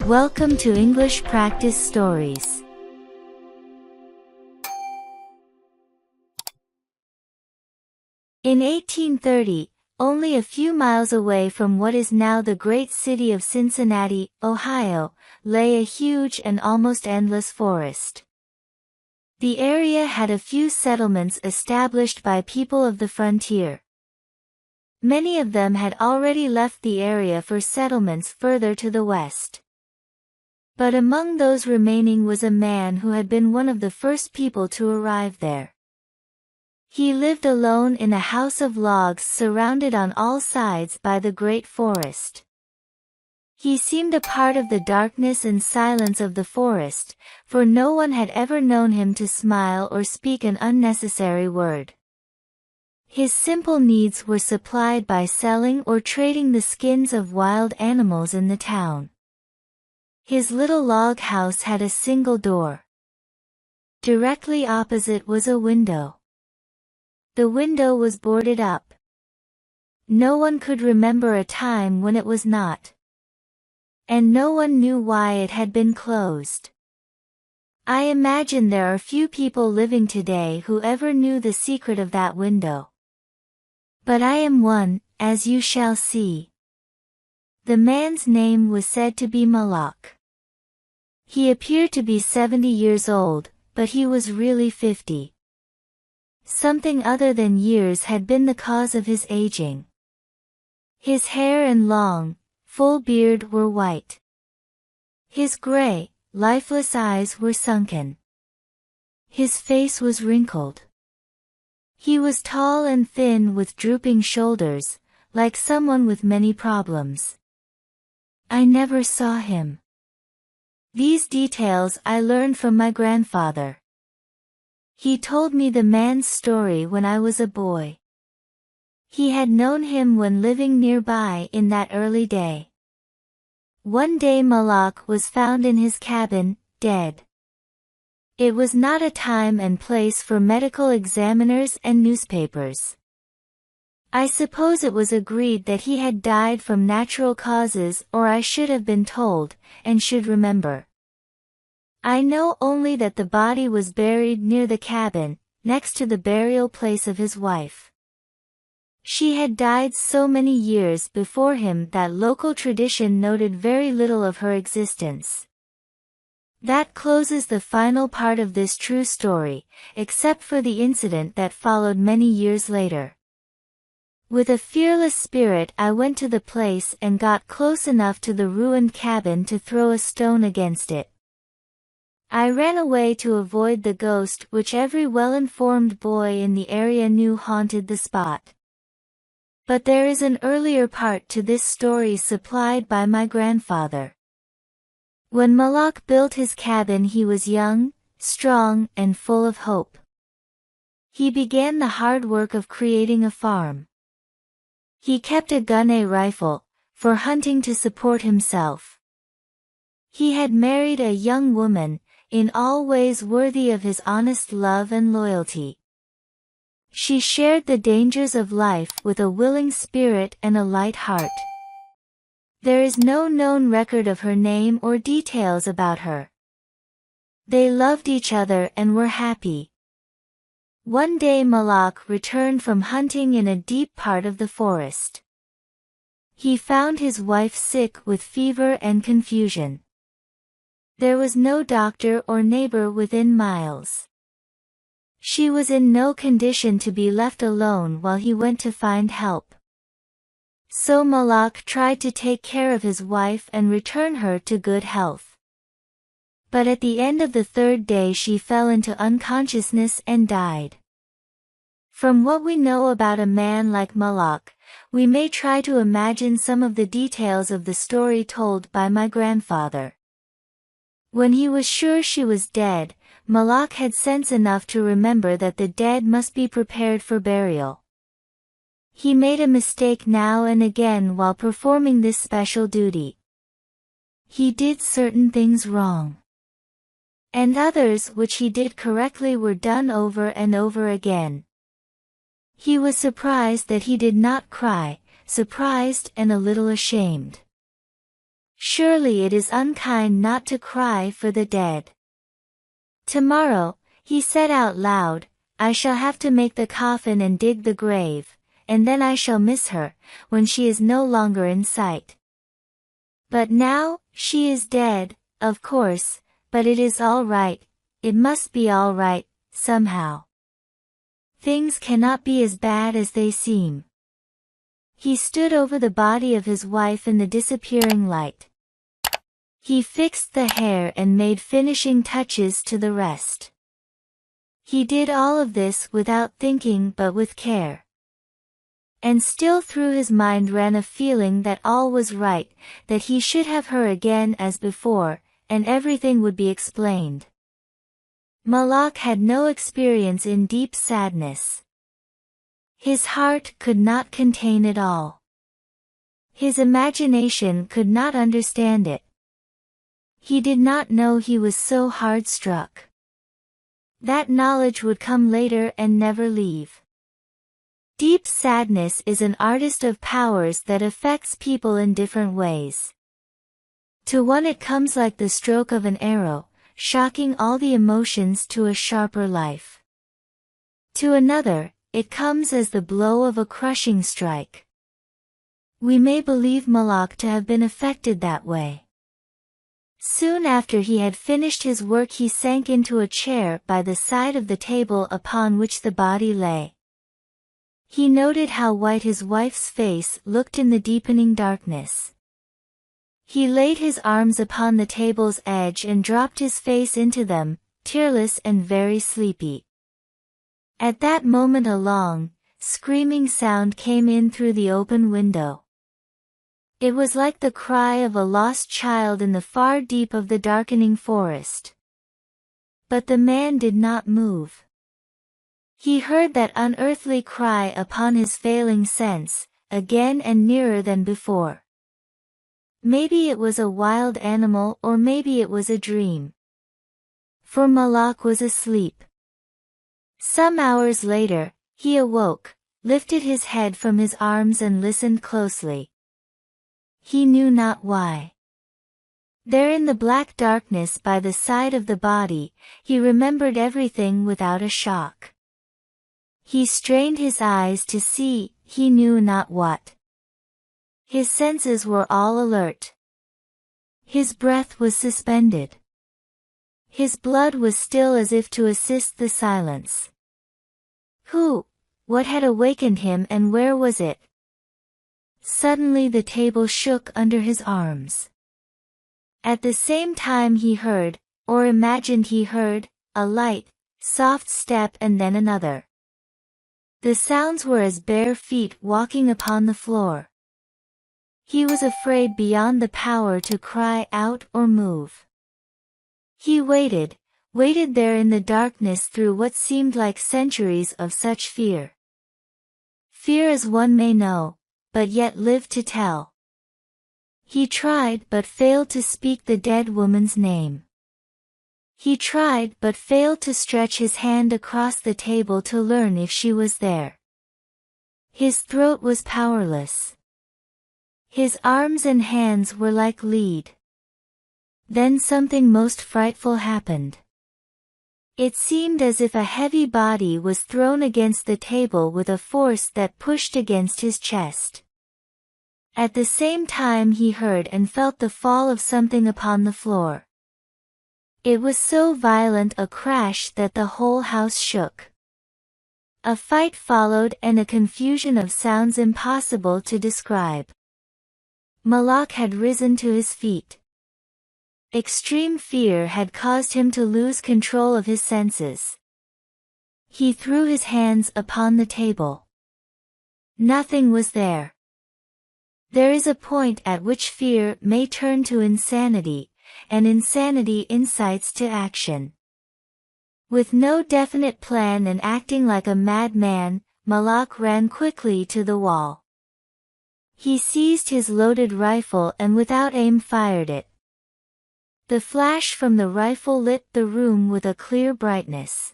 Welcome to English Practice Stories. In 1830, only a few miles away from what is now the great city of Cincinnati, Ohio, lay a huge and almost endless forest. The area had a few settlements established by people of the frontier. Many of them had already left the area for settlements further to the west. But among those remaining was a man who had been one of the first people to arrive there. He lived alone in a house of logs surrounded on all sides by the great forest. He seemed a part of the darkness and silence of the forest, for no one had ever known him to smile or speak an unnecessary word. His simple needs were supplied by selling or trading the skins of wild animals in the town. His little log house had a single door. Directly opposite was a window. The window was boarded up. No one could remember a time when it was not. And no one knew why it had been closed. I imagine there are few people living today who ever knew the secret of that window. But I am one, as you shall see. The man's name was said to be Malak. He appeared to be 70 years old, but he was really 50. Something other than years had been the cause of his aging. His hair and long, full beard were white. His gray, lifeless eyes were sunken. His face was wrinkled. He was tall and thin with drooping shoulders, like someone with many problems. I never saw him. These details I learned from my grandfather. He told me the man's story when I was a boy. He had known him when living nearby in that early day. One day Malak was found in his cabin, dead. It was not a time and place for medical examiners and newspapers. I suppose it was agreed that he had died from natural causes, or I should have been told, and should remember. I know only that the body was buried near the cabin, next to the burial place of his wife. She had died so many years before him that local tradition noted very little of her existence. That closes the final part of this true story, except for the incident that followed many years later. With a fearless spirit I went to the place and got close enough to the ruined cabin to throw a stone against it. I ran away to avoid the ghost which every well-informed boy in the area knew haunted the spot. But there is an earlier part to this story supplied by my grandfather. When Malak built his cabin he was young, strong, and full of hope. He began the hard work of creating a farm. He kept a gun, rifle, for hunting to support himself. He had married a young woman, in all ways worthy of his honest love and loyalty. She shared the dangers of life with a willing spirit and a light heart. There is no known record of her name or details about her. They loved each other and were happy. One day Malak returned from hunting in a deep part of the forest. He found his wife sick with fever and confusion. There was no doctor or neighbor within miles. She was in no condition to be left alone while he went to find help. So Malak tried to take care of his wife and return her to good health. But at the end of the third day she fell into unconsciousness and died. From what we know about a man like Malak, we may try to imagine some of the details of the story told by my grandfather. When he was sure she was dead, Malak had sense enough to remember that the dead must be prepared for burial. He made a mistake now and again while performing this special duty. He did certain things wrong. And others which he did correctly were done over and over again. He was surprised that he did not cry, surprised and a little ashamed. Surely it is unkind not to cry for the dead. Tomorrow, he said out loud, I shall have to make the coffin and dig the grave, and then I shall miss her, when she is no longer in sight. But now, she is dead, of course, but it is all right, it must be all right, somehow. Things cannot be as bad as they seem. He stood over the body of his wife in the disappearing light. He fixed the hair and made finishing touches to the rest. He did all of this without thinking but with care. And still through his mind ran a feeling that all was right, that he should have her again as before, and everything would be explained. Malak had no experience in deep sadness. His heart could not contain it all. His imagination could not understand it. He did not know he was so hard struck. That knowledge would come later and never leave. Deep sadness is an artist of powers that affects people in different ways. To one it comes like the stroke of an arrow, shocking all the emotions to a sharper life. To another, it comes as the blow of a crushing strike. We may believe Malak to have been affected that way. Soon after he had finished his work he sank into a chair by the side of the table upon which the body lay. He noted how white his wife's face looked in the deepening darkness. He laid his arms upon the table's edge and dropped his face into them, tearless and very sleepy. At that moment a long, screaming sound came in through the open window. It was like the cry of a lost child in the far deep of the darkening forest. But the man did not move. He heard that unearthly cry upon his failing sense, again and nearer than before. Maybe it was a wild animal or maybe it was a dream. For Malak was asleep. Some hours later, he awoke, lifted his head from his arms and listened closely. He knew not why. There in the black darkness by the side of the body, he remembered everything without a shock. He strained his eyes to see, he knew not what. His senses were all alert. His breath was suspended. His blood was still as if to assist the silence. What had awakened him and where was it? Suddenly the table shook under his arms. At the same time he heard, or imagined he heard, a light, soft step and then another. The sounds were as bare feet walking upon the floor. He was afraid beyond the power to cry out or move. He waited there in the darkness through what seemed like centuries of such fear. Fear as one may know, but yet live to tell. He tried but failed to speak the dead woman's name. He tried but failed to stretch his hand across the table to learn if she was there. His throat was powerless. His arms and hands were like lead. Then something most frightful happened. It seemed as if a heavy body was thrown against the table with a force that pushed against his chest. At the same time he heard and felt the fall of something upon the floor. It was so violent a crash that the whole house shook. A fight followed and a confusion of sounds impossible to describe. Malak had risen to his feet. Extreme fear had caused him to lose control of his senses. He threw his hands upon the table. Nothing was there. There is a point at which fear may turn to insanity, and insanity incites to action. With no definite plan and acting like a madman, Malak ran quickly to the wall. He seized his loaded rifle and without aim fired it. The flash from the rifle lit the room with a clear brightness.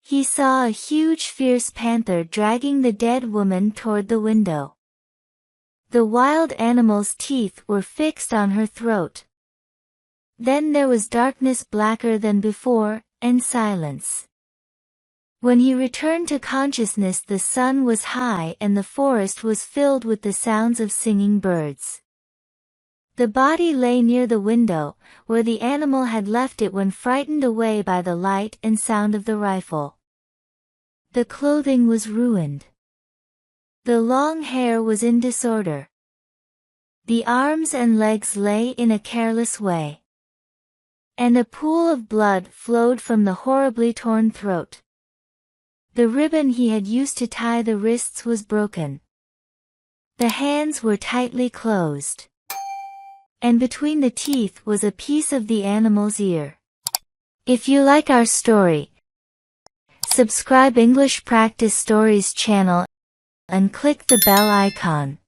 He saw a huge fierce panther dragging the dead woman toward the window. The wild animal's teeth were fixed on her throat. Then there was darkness blacker than before, and silence. When he returned to consciousness, the sun was high and the forest was filled with the sounds of singing birds. The body lay near the window, where the animal had left it when frightened away by the light and sound of the rifle. The clothing was ruined. The long hair was in disorder. The arms and legs lay in a careless way. And a pool of blood flowed from the horribly torn throat. The ribbon he had used to tie the wrists was broken. The hands were tightly closed. And between the teeth was a piece of the animal's ear. If you like our story, subscribe English Practice Stories channel and click the bell icon.